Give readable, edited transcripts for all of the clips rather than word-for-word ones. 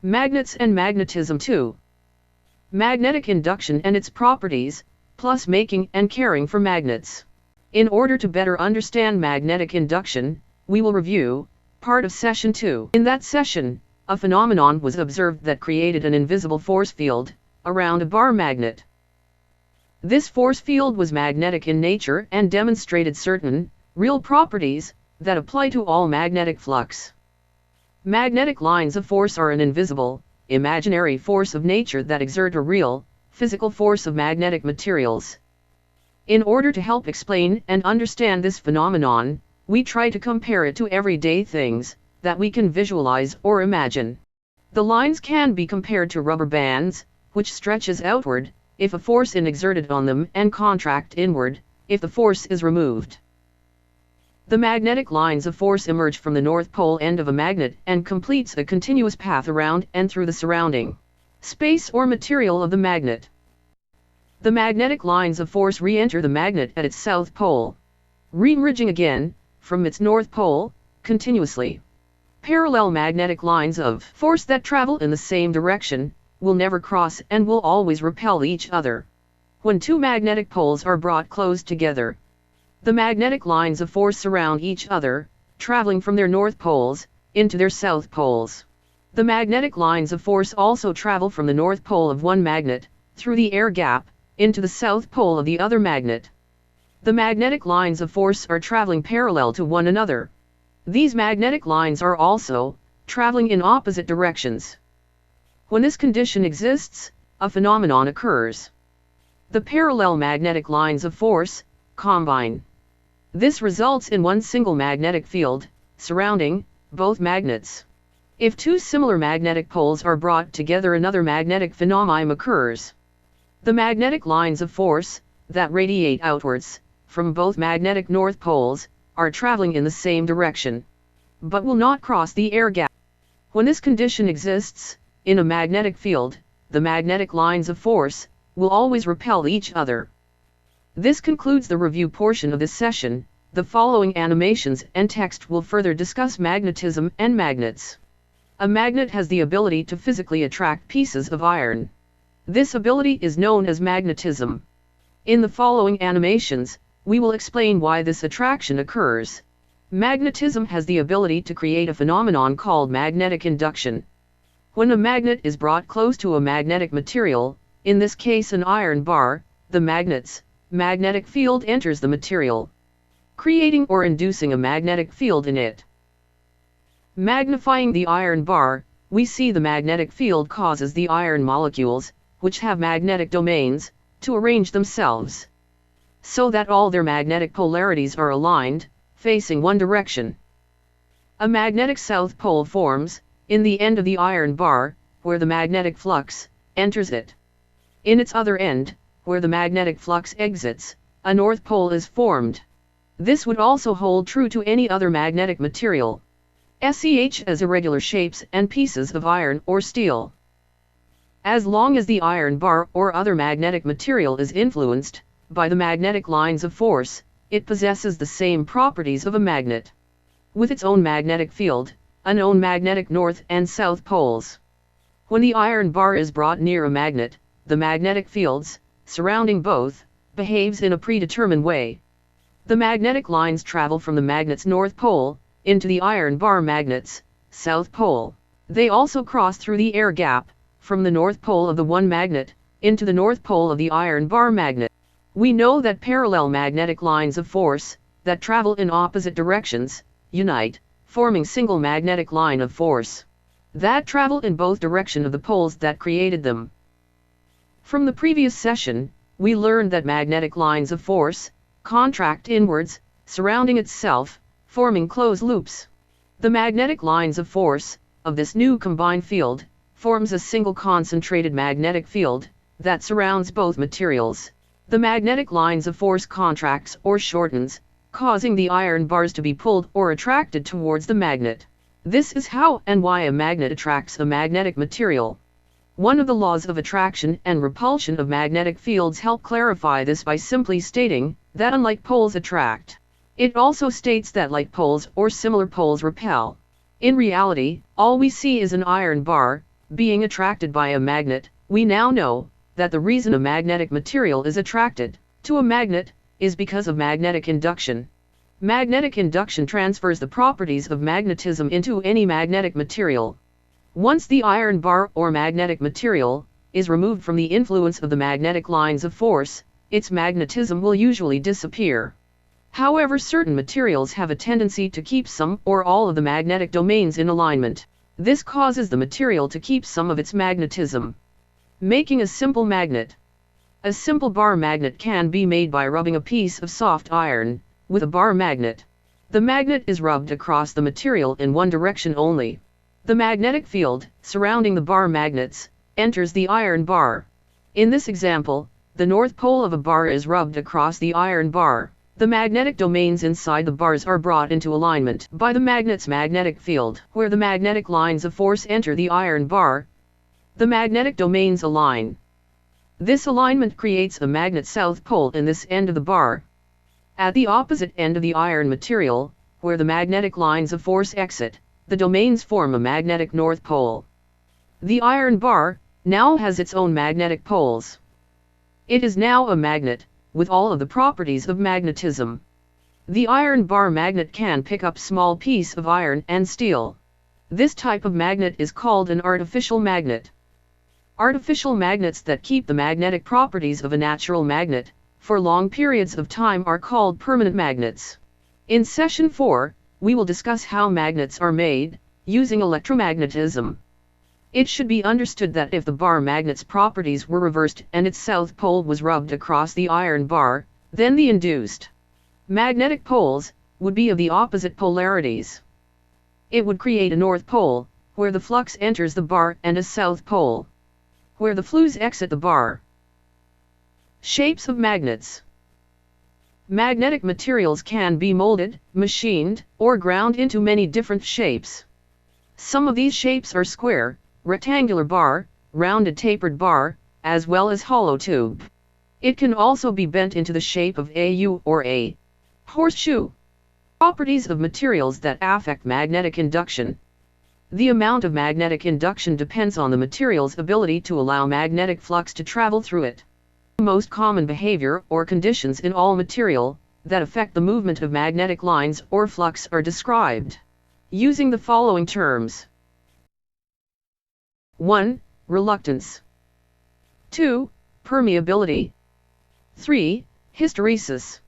Magnets and magnetism 2. Magnetic induction and its properties, plus making and caring for magnets. In order to better understand magnetic induction, we will review part of session 2. In that session, a phenomenon was observed that created an invisible force field around a bar magnet. This force field was magnetic in nature and demonstrated certain, real properties that apply to all magnetic flux. Magnetic lines of force are an invisible, imaginary force of nature that exert a real, physical force of magnetic materials. In order to help explain and understand this phenomenon, we try to compare it to everyday things that we can visualize or imagine. The lines can be compared to rubber bands, which stretches outward if a force is exerted on them and contract inward if the force is removed. The magnetic lines of force emerge from the north pole end of a magnet and completes a continuous path around and through the surrounding space or material of the magnet. The magnetic lines of force re-enter the magnet at its south pole, re-emerging again from its north pole continuously. Parallel magnetic lines of force that travel in the same direction will never cross and will always repel each other. When two magnetic poles are brought close together, the magnetic lines of force surround each other, traveling from their north poles into their south poles. The magnetic lines of force also travel from the north pole of one magnet, through the air gap, into the south pole of the other magnet. The magnetic lines of force are traveling parallel to one another. These magnetic lines are also traveling in opposite directions. When this condition exists, a phenomenon occurs. The parallel magnetic lines of force combine. This results in one single magnetic field surrounding both magnets. If two similar magnetic poles are brought together, another magnetic phenomenon occurs. The magnetic lines of force that radiate outwards from both magnetic north poles are traveling in the same direction, but will not cross the air gap. When this condition exists in a magnetic field, the magnetic lines of force will always repel each other. This concludes the review portion of this session. The following animations and text will further discuss magnetism and magnets. A magnet has the ability to physically attract pieces of iron. This ability is known as magnetism. In the following animations, we will explain why this attraction occurs. Magnetism has the ability to create a phenomenon called magnetic induction. When a magnet is brought close to a magnetic material, in this case an iron bar, the magnet's magnetic field enters the material, creating or inducing a magnetic field in it. Magnifying the iron bar, we see the magnetic field causes the iron molecules, which have magnetic domains, to arrange themselves so that all their magnetic polarities are aligned, facing one direction. A magnetic south pole forms in the end of the iron bar, where the magnetic flux enters it. In its other end, where the magnetic flux exits, a north pole is formed. This would also hold true to any other magnetic material, such as irregular shapes and pieces of iron or steel. As long as the iron bar or other magnetic material is influenced by the magnetic lines of force, it possesses the same properties of a magnet, with its own magnetic field, an own magnetic north and south poles. When the iron bar is brought near a magnet, the magnetic fields surrounding both behaves in a predetermined way. The magnetic lines travel from the magnet's north pole into the iron bar magnet's south pole. They also cross through the air gap from the north pole of the one magnet into the north pole of the iron bar magnet. We know that parallel magnetic lines of force that travel in opposite directions unite, forming single magnetic line of force that travel in both directions of the poles that created them. From the previous session, we learned that magnetic lines of force contract inwards, surrounding itself, forming closed loops. The magnetic lines of force of this new combined field forms a single concentrated magnetic field that surrounds both materials. The magnetic lines of force contracts or shortens, causing the iron bars to be pulled or attracted towards the magnet. This is how and why a magnet attracts a magnetic material. One of the laws of attraction and repulsion of magnetic fields help clarify this by simply stating that unlike poles attract. It also states that like poles or similar poles repel. In reality, all we see is an iron bar, being attracted by a magnet. We now know that the reason a magnetic material is attracted to a magnet is because of magnetic induction. Magnetic induction transfers the properties of magnetism into any magnetic material. Once the iron bar or magnetic material is removed from the influence of the magnetic lines of force, its magnetism will usually disappear. However, certain materials have a tendency to keep some or all of the magnetic domains in alignment. This causes the material to keep some of its magnetism, making a simple magnet. A simple bar magnet can be made by rubbing a piece of soft iron with a bar magnet. The magnet is rubbed across the material in one direction only. The magnetic field surrounding the bar magnets enters the iron bar. In this example, the north pole of a bar is rubbed across the iron bar. The magnetic domains inside the bars are brought into alignment by the magnet's magnetic field. Where the magnetic lines of force enter the iron bar, the magnetic domains align. This alignment creates a magnet south pole in this end of the bar. At the opposite end of the iron material, where the magnetic lines of force exit, the domains form a magnetic north pole. The iron bar now has its own magnetic poles. It is now a magnet, with all of the properties of magnetism. The iron bar magnet can pick up small piece of iron and steel. This type of magnet is called an artificial magnet. Artificial magnets that keep the magnetic properties of a natural magnet for long periods of time are called permanent magnets. In session 4, we will discuss how magnets are made, using electromagnetism. It should be understood that if the bar magnet's properties were reversed and its south pole was rubbed across the iron bar, then the induced magnetic poles would be of the opposite polarities. It would create a north pole, where the flux enters the bar, and a south pole, where the flux exit the bar. Shapes of magnets. Magnetic materials can be molded, machined, or ground into many different shapes. Some of these shapes are square, rectangular bar, rounded tapered bar, as well as hollow tube. It can also be bent into the shape of a U or a horseshoe. Properties of materials that affect magnetic induction. The amount of magnetic induction depends on the material's ability to allow magnetic flux to travel through it. The most common behavior or conditions in all material that affect the movement of magnetic lines or flux are described using the following terms. 1. Reluctance. 2. Permeability. 3. Hysteresis.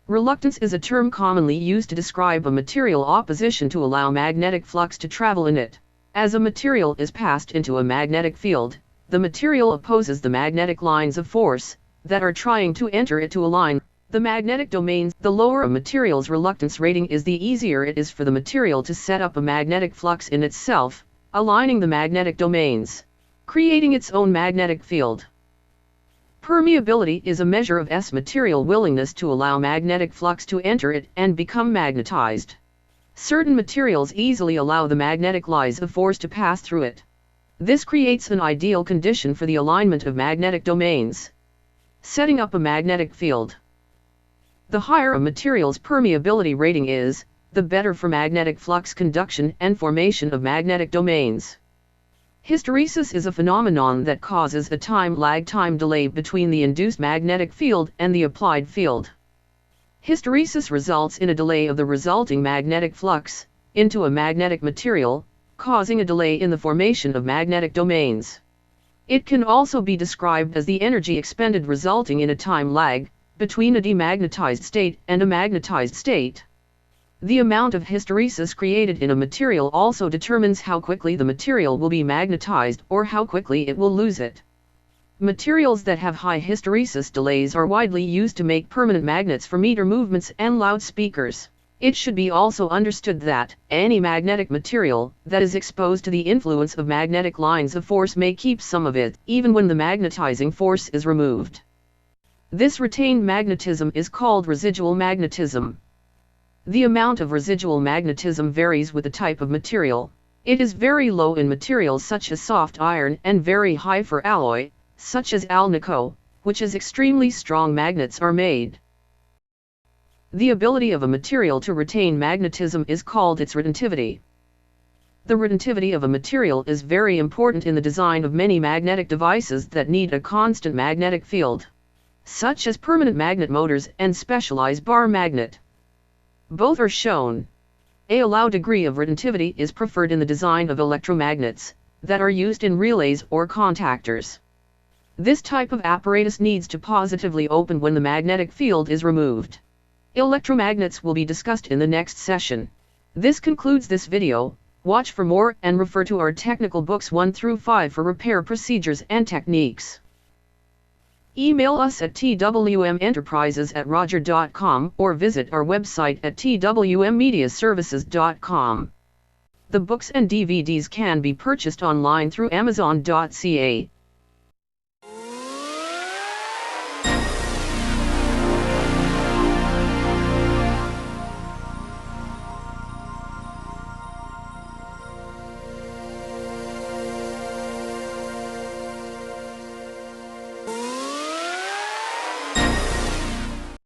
Reluctance is a term commonly used to describe a material opposition to allow magnetic flux to travel in it. As a material is passed into a magnetic field, the material opposes the magnetic lines of force that are trying to enter it to align the magnetic domains. The lower a material's reluctance rating is, the easier it is for the material to set up a magnetic flux in itself, aligning the magnetic domains, creating its own magnetic field. Permeability is a measure of S material willingness to allow magnetic flux to enter it and become magnetized. Certain materials easily allow the magnetic lines of force to pass through it. This creates an ideal condition for the alignment of magnetic domains, setting up a magnetic field. The higher a material's permeability rating is, the better for magnetic flux conduction and formation of magnetic domains. Hysteresis is a phenomenon that causes a time delay between the induced magnetic field and the applied field. Hysteresis results in a delay of the resulting magnetic flux into a magnetic material, causing a delay in the formation of magnetic domains. It can also be described as the energy expended resulting in a time lag between a demagnetized state and a magnetized state. The amount of hysteresis created in a material also determines how quickly the material will be magnetized or how quickly it will lose it. Materials that have high hysteresis delays are widely used to make permanent magnets for meter movements and loudspeakers. It should be also understood that any magnetic material that is exposed to the influence of magnetic lines of force may keep some of it, even when the magnetizing force is removed. This retained magnetism is called residual magnetism. The amount of residual magnetism varies with the type of material. It is very low in materials such as soft iron and very high for alloy, such as alnico, which is extremely strong magnets are made. The ability of a material to retain magnetism is called its retentivity. The retentivity of a material is very important in the design of many magnetic devices that need a constant magnetic field, such as permanent magnet motors and specialized bar magnet. Both are shown. A low degree of retentivity is preferred in the design of electromagnets that are used in relays or contactors. This type of apparatus needs to positively open when the magnetic field is removed. Electromagnets will be discussed in the next session. This concludes this video. Watch for more and refer to our technical books 1 through 5 for repair procedures and techniques. Email us at twmenterprises@roger.com or visit our website at twmmediaservices.com. The books and DVDs can be purchased online through amazon.ca,